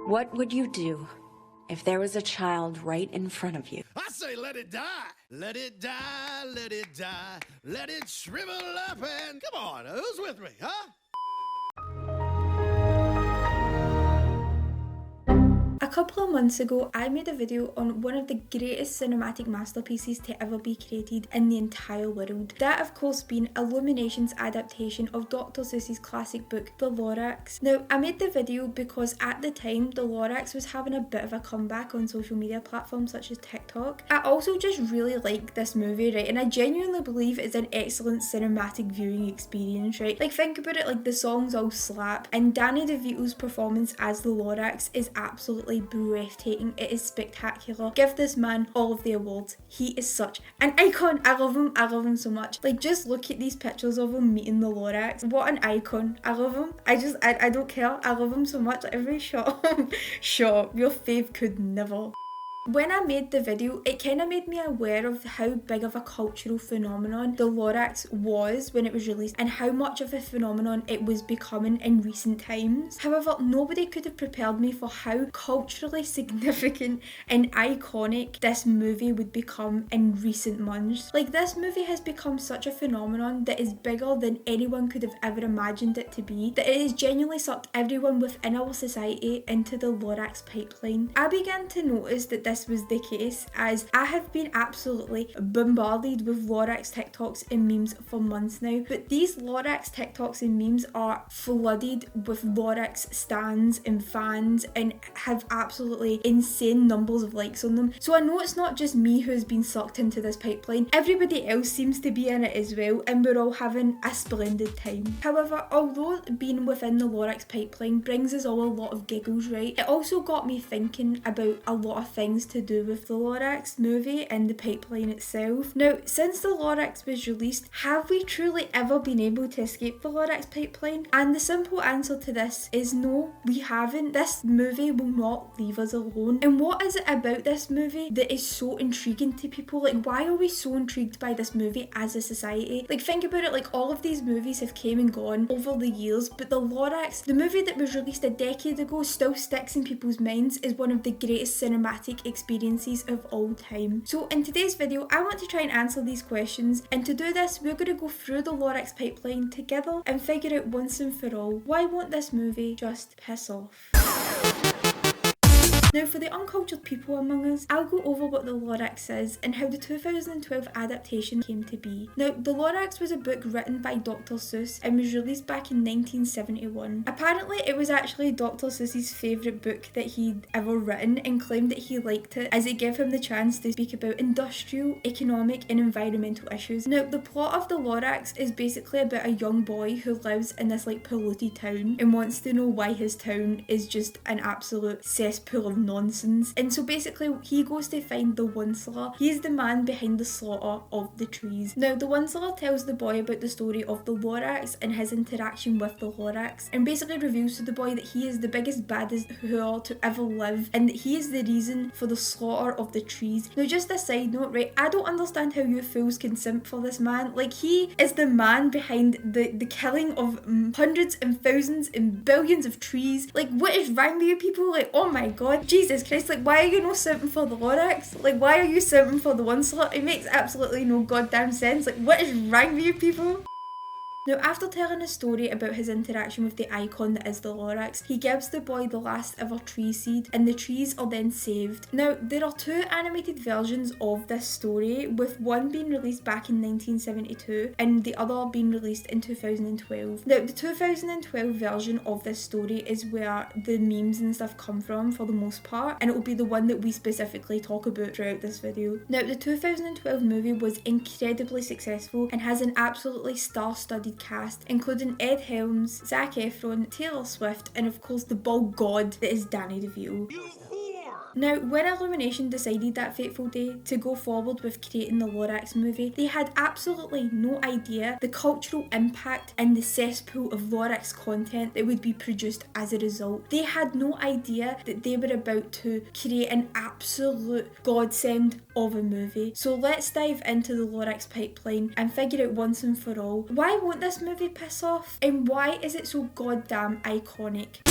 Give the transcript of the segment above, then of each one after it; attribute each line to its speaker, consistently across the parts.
Speaker 1: What would you do if there was a child right in front of you?
Speaker 2: I say let it die. Let it die, let it die. Let it shrivel up and... Come on, who's with me, huh?
Speaker 3: A couple of months ago, I made a video on one of the greatest cinematic masterpieces to ever be created in the entire world. That of course being Illumination's adaptation of Dr. Seuss's classic book, The Lorax. Now, I made the video because at the time, The Lorax was having a bit of a comeback on social media platforms such as TikTok. I also just really like this movie, right, and I genuinely believe it's an excellent cinematic viewing experience, right? Like, think about it, like the songs all slap, and Danny DeVito's performance as the Lorax is absolutely breathtaking. It is spectacular. Give this man all of the awards. He is such an icon. I love him so much. Like, just look at these pictures of him meeting the Lorax. What an icon. I love him. I don't care. I love him so much. Like, every shot of him. Sure, your fave could never. When I made the video, it kind of made me aware of how big of a cultural phenomenon the Lorax was when it was released and how much of a phenomenon it was becoming in recent times. However, nobody could have prepared me for how culturally significant and iconic this movie would become in recent months. Like, this movie has become such a phenomenon that is bigger than anyone could have ever imagined it to be, that it has genuinely sucked everyone within our society into the Lorax pipeline. I began to notice that this was the case as I have been absolutely bombarded with Lorax TikToks and memes for months now, but these Lorax TikToks and memes are flooded with Lorax stans and fans and have absolutely insane numbers of likes on them. So I know it's not just me who has been sucked into this pipeline, everybody else seems to be in it as well, and we're all having a splendid time. However, although being within the Lorax pipeline brings us all a lot of giggles, right, it also got me thinking about a lot of things to do with the Lorax movie and the pipeline itself. Now, since the Lorax was released, have we truly ever been able to escape the Lorax pipeline? And the simple answer to this is no, we haven't. This movie will not leave us alone. And what is it about this movie that is so intriguing to people? Like, why are we so intrigued by this movie as a society? Like, think about it, like, all of these movies have came and gone over the years, but the Lorax, the movie that was released a decade ago, still sticks in people's minds as one of the greatest cinematic experiences of all time. So in today's video, I want to try and answer these questions, and to do this, we're going to go through the Lorax pipeline together and figure out once and for all, why won't this movie just piss off? Now, for the uncultured people among us, I'll go over what the Lorax is and how the 2012 adaptation came to be. Now, the Lorax was a book written by Dr. Seuss and was released back in 1971. Apparently, it was actually Dr. Seuss's favourite book that he'd ever written, and claimed that he liked it as it gave him the chance to speak about industrial, economic and environmental issues. Now, the plot of the Lorax is basically about a young boy who lives in this like polluted town and wants to know why his town is just an absolute cesspool of nonsense. And so basically he goes to find the Onceler. He's the man behind the slaughter of the trees. Now, the Onceler tells the boy about the story of the Lorax and his interaction with the Lorax, and basically reveals to the boy that he is the biggest, baddest whore to ever live, and that he is the reason for the slaughter of the trees. Now, just a side note, right, I don't understand how you fools can simp for this man. Like, he is the man behind the killing of hundreds and thousands and billions of trees. Like, what is wrong with you people? Like, oh my god, Jesus Christ, like, why are you not simping for the Lorax? Like, why are you simping for the Onceler? It makes absolutely no goddamn sense. Like, what is wrong with you people? Now, after telling a story about his interaction with the icon that is the Lorax, he gives the boy the last ever tree seed, and the trees are then saved. Now, there are two animated versions of this story, with one being released back in 1972 and the other being released in 2012. Now, the 2012 version of this story is where the memes and stuff come from for the most part, and it will be the one that we specifically talk about throughout this video. Now, the 2012 movie was incredibly successful and has an absolutely star-studded cast, including Ed Helms, Zac Efron, Taylor Swift, and of course the bald god that is Danny DeVito. Now, when Illumination decided that fateful day to go forward with creating the Lorax movie, they had absolutely no idea the cultural impact and the cesspool of Lorax content that would be produced as a result. They had no idea that they were about to create an absolute godsend of a movie. So let's dive into the Lorax pipeline and figure out once and for all, why won't this movie piss off? And why is it so goddamn iconic?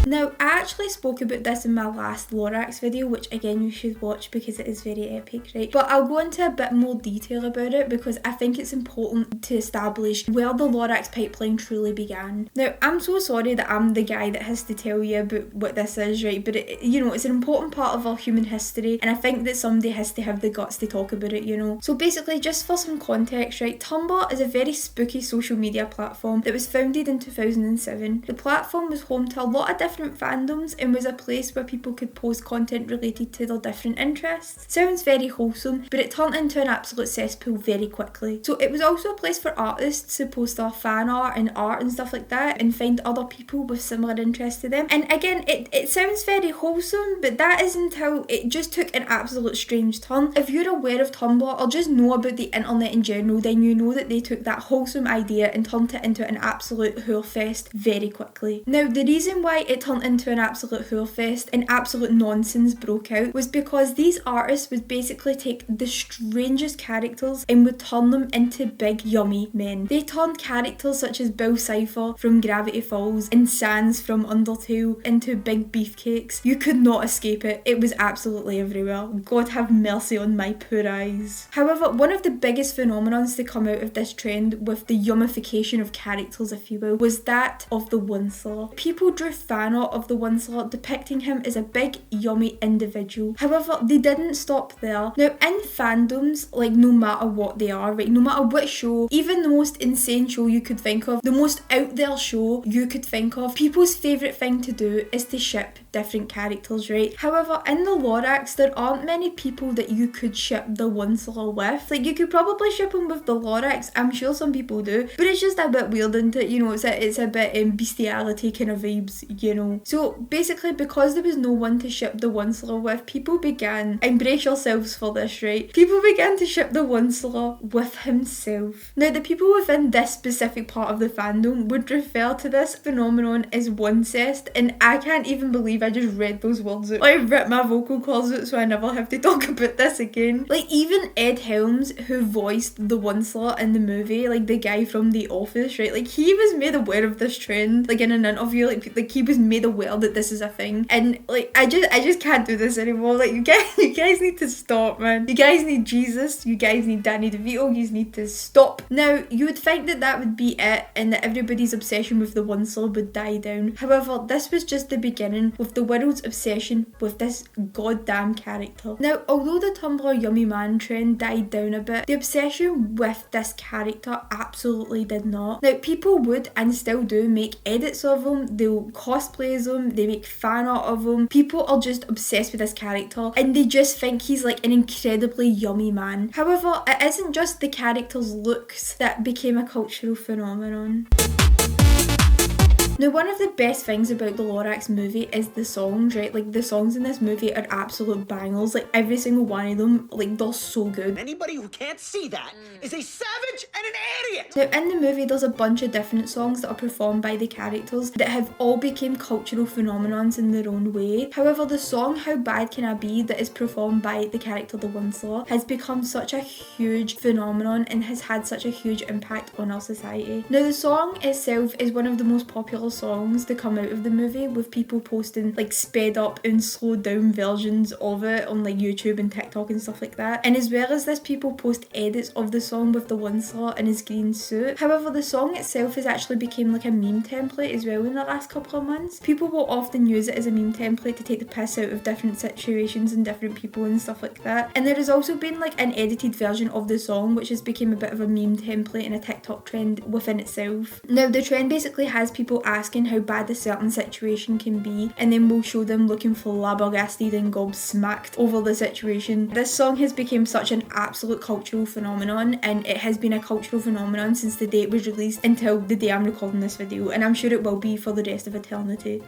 Speaker 3: Now, I actually spoke about this in my last Lorax video, which again you should watch because it is very epic, right? But I'll go into a bit more detail about it because I think it's important to establish where the Lorax pipeline truly began. Now, I'm so sorry that I'm the guy that has to tell you about what this is, right? But it's an important part of our human history, and I think that somebody has to have the guts to talk about it, you know? So basically, just for some context, right? Tumblr is a very spooky social media platform that was founded in 2007. The platform was home to a lot of different fandoms and was a place where people could post content related to their different interests. Sounds very wholesome, but it turned into an absolute cesspool very quickly. So it was also a place for artists to post their fan art and stuff like that and find other people with similar interests to them. And again, it sounds very wholesome, but that isn't how it just took an absolute strange turn. If you're aware of Tumblr or just know about the internet in general, then you know that they took that wholesome idea and turned it into an absolute whorefest very quickly. Now, the reason why it turned into an absolute whorefest and absolute nonsense broke out was because these artists would basically take the strangest characters and would turn them into big yummy men. They turned characters such as Bill Cipher from Gravity Falls and Sans from Undertale into big beefcakes. You could not escape it. It was absolutely everywhere. God have mercy on my poor eyes. However, one of the biggest phenomenons to come out of this trend with the yummification of characters, if you will, was that of the Winsler. People drew fan art of the Winsler depicting him as a big yummy individual. However, they didn't stop there. Now, in fandoms, like no matter what they are, right, no matter what show, even the most insane show you could think of, the most out there show you could think of, people's favourite thing to do is to ship different characters, right? However, in the Lorax, there aren't many people that you could ship the Winsler with. Like, you could probably ship him with the Lorax, I'm sure some people do, but it's just a bit weird, isn't it? You know, it's a bit bestiality kind of vibes, you know? So basically, because there was no one to ship the Winsler with, people began, and brace yourselves for this, right? People began to ship the Winsler with himself. Now, the people within this specific part of the fandom would refer to this phenomenon as wincest, and I can't even believe I just read those words out. I ripped my vocal cords out so I never have to talk about this again. Like, even Ed Helms, who voiced the Winsler in the movie, like the guy from The Office, right? Like, he was made aware of this trend, like in an interview, like he was made aware that this is a thing. And like, I just can't do this anymore. Like, you guys need to stop, man. You guys need Jesus. You guys need Danny DeVito. You need to stop. Now, you would think that that would be it and that everybody's obsession with the Winsler would die down. However, this was just the beginning with the world's obsession with this goddamn character. Now, although the Tumblr yummy man trend died down a bit, the obsession with this character absolutely did not. Now, people would and still do make edits of him, they'll cosplay as him, they make fan art of him. People are just obsessed with this character and they just think he's like an incredibly yummy man. However, it isn't just the character's looks that became a cultural phenomenon. Now, one of the best things about the Lorax movie is the songs, right? Like, the songs in this movie are absolute bangers. Like, every single one of them, like, they're so good.
Speaker 4: Anybody who can't see that is a savage and an idiot!
Speaker 3: Now, in the movie, there's a bunch of different songs that are performed by the characters that have all become cultural phenomenons in their own way. However, the song How Bad Can I Be that is performed by the character The Winsler has become such a huge phenomenon and has had such a huge impact on our society. Now, the song itself is one of the most popular songs to come out of the movie, with people posting like sped up and slowed down versions of it on like YouTube and TikTok and stuff like that. And as well as this, people post edits of the song with the Winsler in his green suit. However, the song itself has actually become like a meme template as well in the last couple of months. People will often use it as a meme template to take the piss out of different situations and different people and stuff like that. And there has also been like an edited version of the song which has become a bit of a meme template and a TikTok trend within itself. Now, the trend basically has people asking how bad a certain situation can be, and then we'll show them looking flabbergasted and gobsmacked over the situation. This song has become such an absolute cultural phenomenon, and it has been a cultural phenomenon since the day it was released until the day I'm recording this video, and I'm sure it will be for the rest of eternity.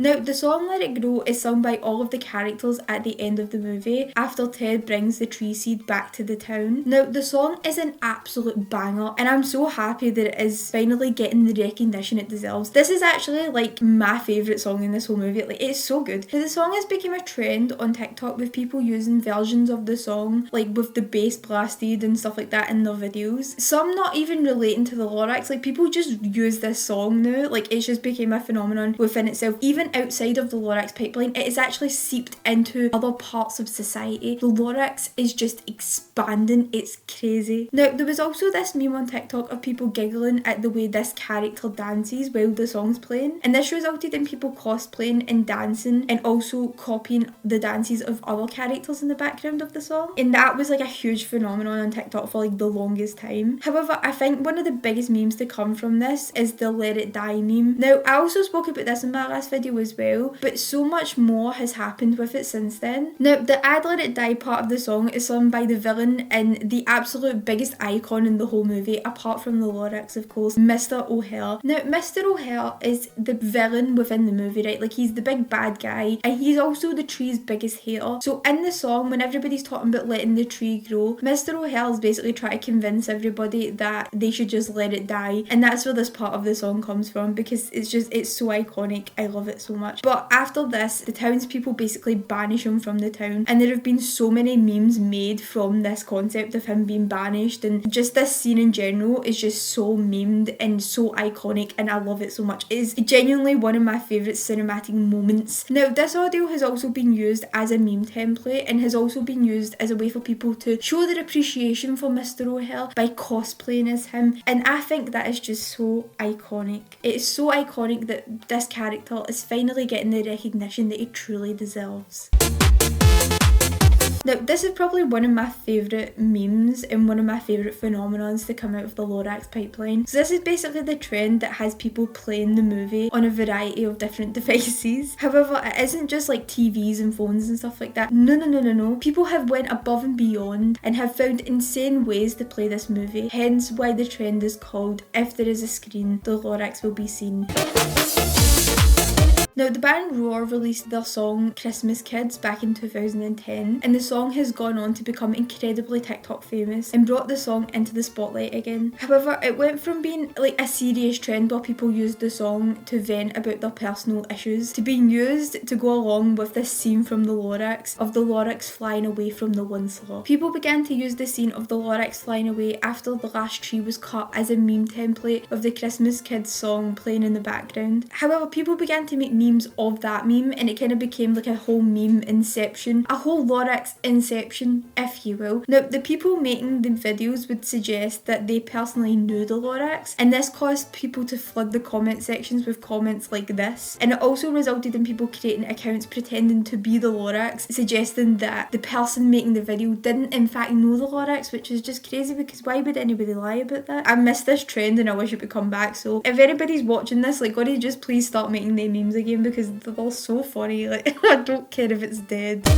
Speaker 3: Now, the song Let It Grow is sung by all of the characters at the end of the movie after Ted brings the tree seed back to the town. Now, the song is an absolute banger, and I'm so happy that it is finally getting the recognition it deserves. This is actually like my favourite song in this whole movie. Like, it's so good. Now, the song has become a trend on TikTok with people using versions of the song, like with the bass blasted and stuff like that in their videos. Some not even relating to the Lorax. Like, people just use this song now. Like, it's just became a phenomenon within itself. Even outside of the Lorax pipeline, it is actually seeped into other parts of society. The Lorax is just expanding. It's crazy. Now, there was also this meme on TikTok of people giggling at the way this character dances while the song's playing, and this resulted in people cosplaying and dancing and also copying the dances of other characters in the background of the song, and that was like a huge phenomenon on TikTok for like the longest time. However, I think one of the biggest memes to come from this is the Let It Die meme. Now, I also spoke about this in my last video as well, but so much more has happened with it since then. Now, the I'd Let It Die part of the song is sung by the villain and the absolute biggest icon in the whole movie, apart from the Lorax, of course, Mr. O'Hare. Now, Mr. O'Hare is the villain within the movie, right? Like, he's the big bad guy, and he's also the tree's biggest hater. So in the song, when everybody's talking about letting the tree grow, Mr. O'Hare is basically trying to convince everybody that they should just let it die, and that's where this part of the song comes from, because it's so iconic. I love it so much. But after this, the townspeople basically banish him from the town, and there have been so many memes made from this concept of him being banished, and just this scene in general is just so memed and so iconic, and I love it so much. It is genuinely one of my favourite cinematic moments. Now, this audio has also been used as a meme template and has also been used as a way for people to show their appreciation for Mr. O'Hare by cosplaying as him, and I think that is just so iconic. It is so iconic that this character is finally getting the recognition that he truly deserves. Now, this is probably one of my favourite memes and one of my favourite phenomenons to come out of the Lorax pipeline. So this is basically the trend that has people playing the movie on a variety of different devices. However, it isn't just like TVs and phones and stuff like that. No. People have went above and beyond and have found insane ways to play this movie. Hence why the trend is called "If there is a screen, the Lorax will be seen." Now, the band Roar released their song Christmas Kids back in 2010, and the song has gone on to become incredibly TikTok famous and brought the song into the spotlight again. However, it went from being like a serious trend where people used the song to vent about their personal issues to being used to go along with this scene from the Lorax of the Lorax flying away from the onslaught. People began to use the scene of the Lorax flying away after the last tree was cut as a meme template of the Christmas Kids song playing in the background. However, people began to make memes of that meme, and it kind of became like a whole meme inception, a whole Lorax inception, if you will. Now, the people making the videos would suggest that they personally knew the Lorax, and this caused people to flood the comment sections with comments like this, and it also resulted in people creating accounts pretending to be the Lorax, suggesting that the person making the video didn't in fact know the Lorax, which is just crazy because why would anybody lie about that? I miss this trend and I wish it would come back, so if anybody's watching this, like, gotta just please start making their memes again because they're all so funny. Like, I don't care if it's dead.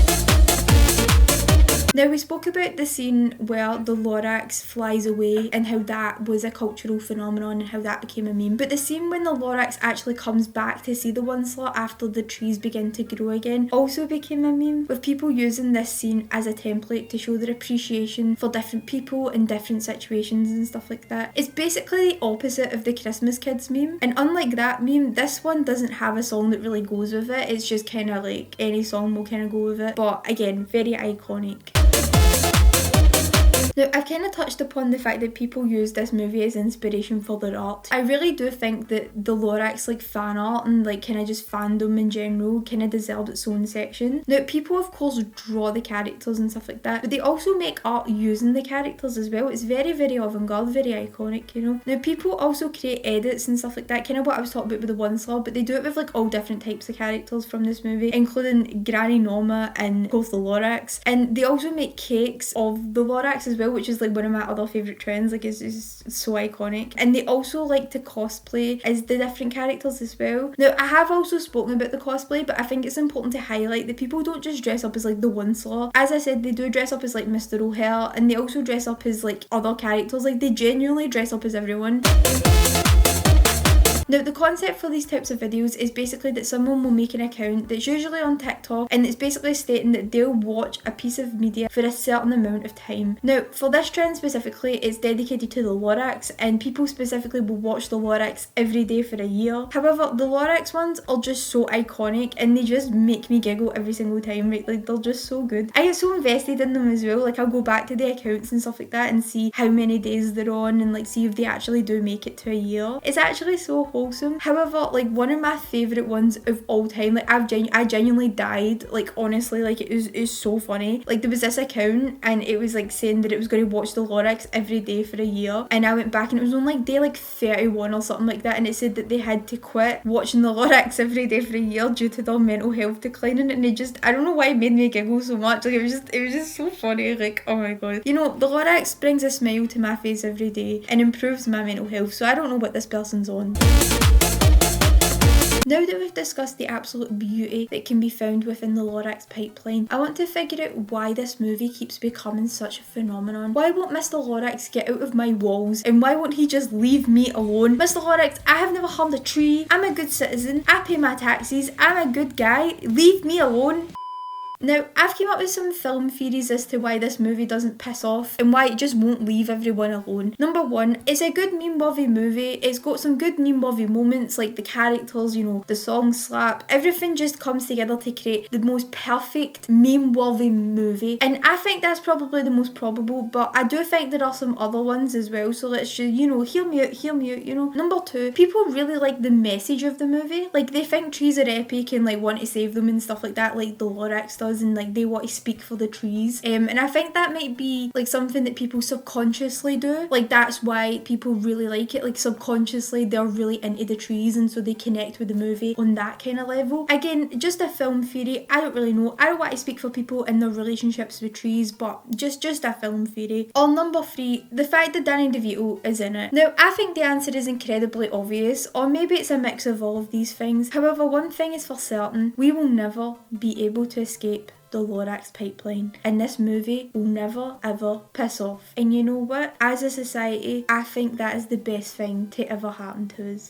Speaker 3: Now, we spoke about the scene where the Lorax flies away and how that was a cultural phenomenon and how that became a meme. But the scene when the Lorax actually comes back to see the onslaught after the trees begin to grow again also became a meme, with people using this scene as a template to show their appreciation for different people in different situations and stuff like that. It's basically the opposite of the Christmas Kids meme, and unlike that meme, this one doesn't have a song that really goes with it. It's just kind of like any song will kind of go with it, but again, very iconic. Now, I've kind of touched upon the fact that people use this movie as inspiration for their art. I really do think that the Lorax like fan art and like kind of just fandom in general kind of deserves its own section. Now, people of course draw the characters and stuff like that, but they also make art using the characters as well. It's very, very avant-garde, very iconic, you know. Now, people also create edits and stuff like that, kind of what I was talking about with the onslaught, but they do it with like all different types of characters from this movie, including Granny Norma and both the Lorax, and they also make cakes of the Lorax as well, which is like one of my other favourite trends. Like, it's just so iconic. And they also like to cosplay as the different characters as well. Now, I have also spoken about the cosplay, but I think it's important to highlight that people don't just dress up as like the onslaught. As I said, they do dress up as like Mr. O'Hare, and they also dress up as like other characters. Like, they genuinely dress up as everyone. Now, the concept for these types of videos is basically that someone will make an account that's usually on TikTok, and it's basically stating that they'll watch a piece of media for a certain amount of time. Now, for this trend specifically, it's dedicated to the Lorax, and people specifically will watch the Lorax every day for a year. However, the Lorax ones are just so iconic, and they just make me giggle every single time, right? Like, they're just so good. I get so invested in them as well. Like, I'll go back to the accounts and stuff like that and see how many days they're on, and like see if they actually do make it to a year. It's actually so wholesome. However, like, one of my favourite ones of all time, like, I genuinely died, like, honestly, like, it's so funny. Like, there was this account and it was like saying that it was going to watch the Lorax every day for a year, and I went back and it was on like day like 31 or something like that, and it said that they had to quit watching the Lorax every day for a year due to their mental health declining, and it just, I don't know why it made me giggle so much. Like, it was just so funny. Like, oh my god, you know, the Lorax brings a smile to my face every day and improves my mental health, so I don't know what this person's on. Now that we've discussed the absolute beauty that can be found within the Lorax pipeline, I want to figure out why this movie keeps becoming such a phenomenon. Why won't Mr. Lorax get out of my walls, and why won't he just leave me alone? Mr. Lorax, I have never harmed a tree. I'm a good citizen. I pay my taxes. I'm a good guy. Leave me alone. Now, I've came up with some film theories as to why this movie doesn't piss off and why it just won't leave everyone alone. Number one, it's a good meme-worthy movie. It's got some good meme-worthy moments, like the characters, you know, the songs slap. Everything just comes together to create the most perfect meme-worthy movie. And I think that's probably the most probable, but I do think there are some other ones as well, so let's just, you know, hear me out, you know. Number two, people really like the message of the movie. Like, they think trees are epic and like want to save them and stuff like that, like the Lorax does, and like they want to speak for the trees, and I think that might be like something that people subconsciously do. Like, that's why people really like it. Like, subconsciously they're really into the trees, and so they connect with the movie on that kind of level. Again, just a film theory. I don't really know. I don't want to speak for people and their relationships with trees, but just a film theory. Or number three, the fact that Danny DeVito is in it. Now, I think the answer is incredibly obvious, or maybe it's a mix of all of these things. However, one thing is for certain: we will never be able to escape the Lorax pipeline, and this movie will never ever piss off. And you know what? As a society, I think that is the best thing to ever happen to us.